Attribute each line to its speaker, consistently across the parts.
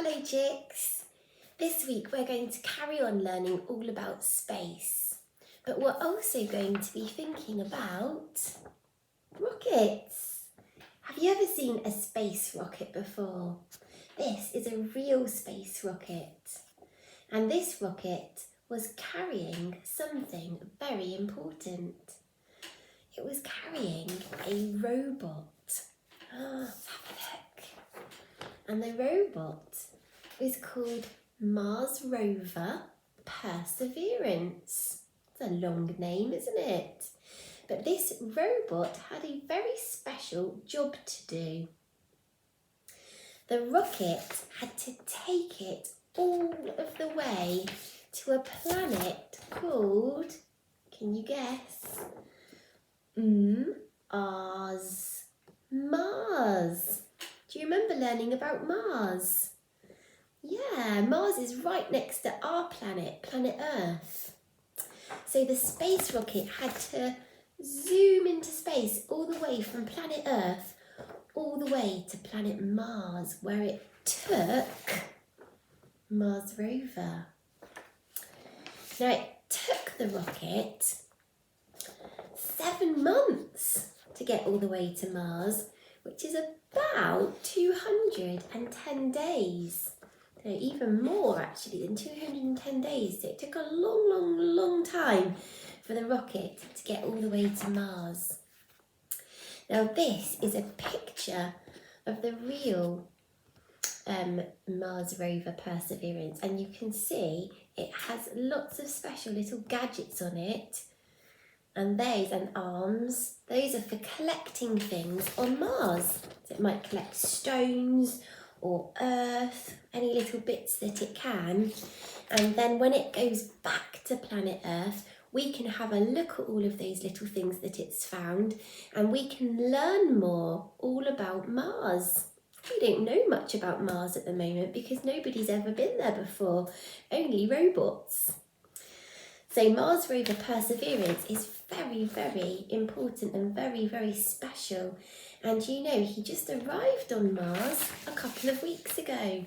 Speaker 1: Hello chicks! This week we're going to carry on learning all about space, but we're also going to be thinking about rockets. Have you ever seen a space rocket before? This is a real space rocket, and this rocket was carrying something very important. It was carrying a robot. Let's have a look. And the robot is called Mars Rover Perseverance. It's a long name, isn't it? But this robot had a very special job to do. The rocket had to take it all of the way to a planet called, can you guess? Mars. Do you remember learning about Mars? Yeah, Mars is right next to our planet, planet Earth. So the space rocket had to zoom into space all the way from planet Earth all the way to planet Mars, where it took Mars Rover. Now it took the rocket 7 months to get all the way to Mars, which is about 210 days. No, even more actually than 210 days. So it took a long time for the rocket to get all the way to Mars. Now this is a picture of the real Mars Rover Perseverance, and you can see it has lots of special little gadgets on it. And arms, those are for collecting things on Mars. So it might collect stones or earth, any little bits that it can. And then when it goes back to planet Earth, we can have a look at all of those little things that it's found, and we can learn more all about Mars. We don't know much about Mars at the moment because nobody's ever been there before, only robots. So Mars Rover Perseverance is very important and very special. And you know, he just arrived on Mars a couple of weeks ago.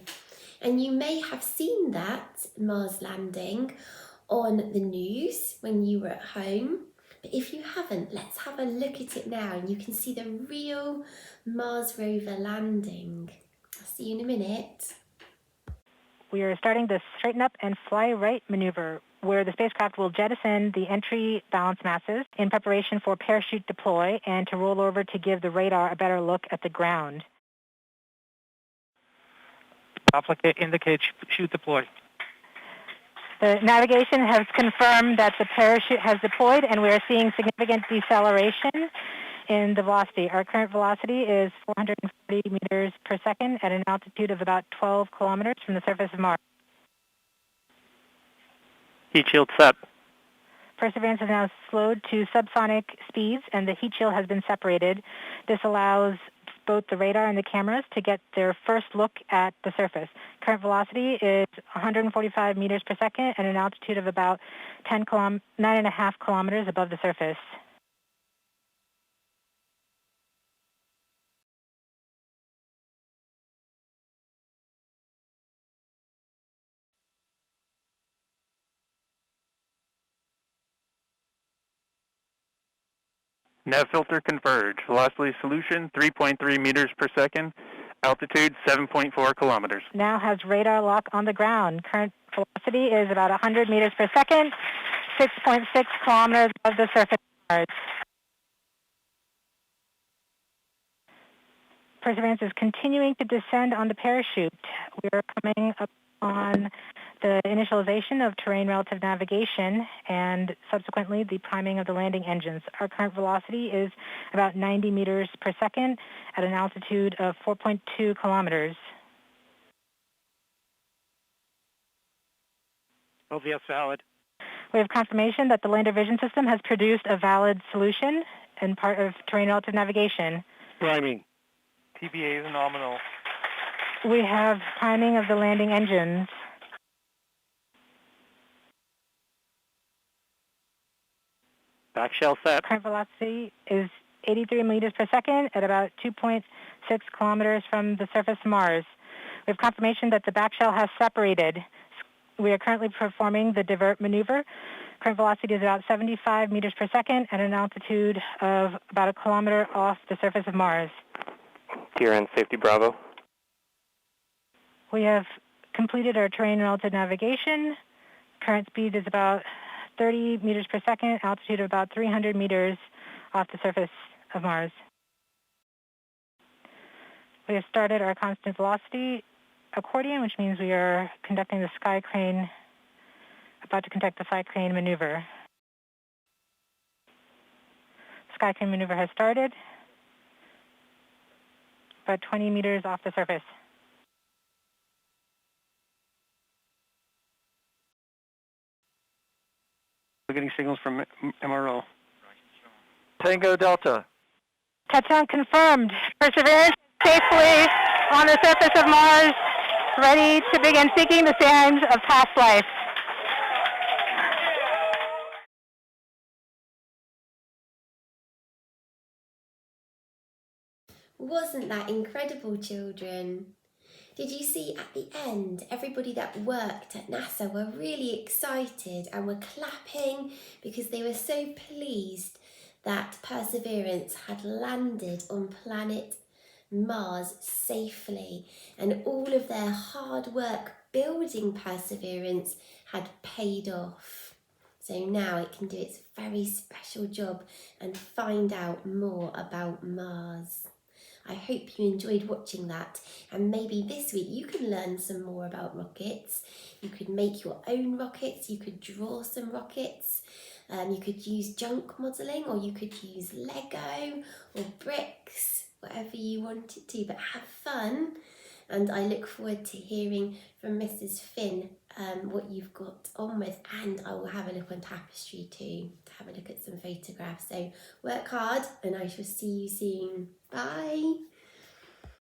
Speaker 1: And you may have seen that Mars landing on the news when you were at home. But if you haven't, let's have a look at it now and you can see the real Mars Rover landing. I'll see you in a minute.
Speaker 2: We are starting the straighten up and fly right maneuver, where the spacecraft will jettison the entry balance masses in preparation for parachute deploy and to roll over to give the radar a better look at the ground.
Speaker 3: Indicate chute deploy.
Speaker 2: The navigation has confirmed that the parachute has deployed, and we are seeing significant deceleration in the velocity. Our current velocity is 440 meters per second at an altitude of about 12 kilometers from the surface of Mars.
Speaker 3: Heat shield set.
Speaker 2: Perseverance has now slowed to subsonic speeds, and the heat shield has been separated. This allows both the radar and the cameras to get their first look at the surface. Current velocity is 145 meters per second at an altitude of about 9.5 kilometers above the surface.
Speaker 3: Nav filter converge. Velocity solution 3.3 meters per second. Altitude 7.4 kilometers.
Speaker 2: Now has radar lock on the ground. Current velocity is about 100 meters per second, 6.6 kilometers above the surface of Mars. Perseverance is continuing to descend on the parachute. We are coming up on the initialization of terrain relative navigation and subsequently the priming of the landing engines. Our current velocity is about 90 meters per second at an altitude of 4.2 kilometers.
Speaker 3: OVS valid.
Speaker 2: We have confirmation that the lander vision system has produced a valid solution and part of terrain relative navigation.
Speaker 3: Priming. TBA is nominal.
Speaker 2: We have priming of the landing engines.
Speaker 3: Back shell set.
Speaker 2: Current velocity is 83 meters per second at about 2.6 kilometers from the surface of Mars. We have confirmation that the back shell has separated. We are currently performing the divert maneuver. Current velocity is about 75 meters per second at an altitude of about 1 kilometer off the surface of Mars.
Speaker 4: TRN Safety Bravo.
Speaker 2: We have completed our terrain relative navigation. Current speed is about 30 meters per second, altitude of about 300 meters off the surface of Mars. We have started our constant velocity accordion, which means we are conducting the sky crane, about to conduct the sky crane maneuver. Sky crane maneuver has started, about 20 meters off the surface.
Speaker 5: We're getting signals from MRO.
Speaker 4: Tango Delta.
Speaker 2: Touchdown confirmed. Perseverance safely on the surface of Mars, ready to begin seeking the signs of past life.
Speaker 1: Wasn't that incredible, children? Did you see at the end, everybody that worked at NASA were really excited and were clapping because they were so pleased that Perseverance had landed on planet Mars safely, and all of their hard work building Perseverance had paid off. So now it can do its very special job and find out more about Mars. I hope you enjoyed watching that, and maybe this week you can learn some more about rockets. You could make your own rockets, you could draw some rockets, you could use junk modelling, or you could use Lego or bricks, whatever you wanted to, but have fun. And I look forward to hearing from Mrs. Finn what you've got on with, and I will have a look on Tapestry too, to have a look at some photographs. So work hard, and I shall see you soon. Bye.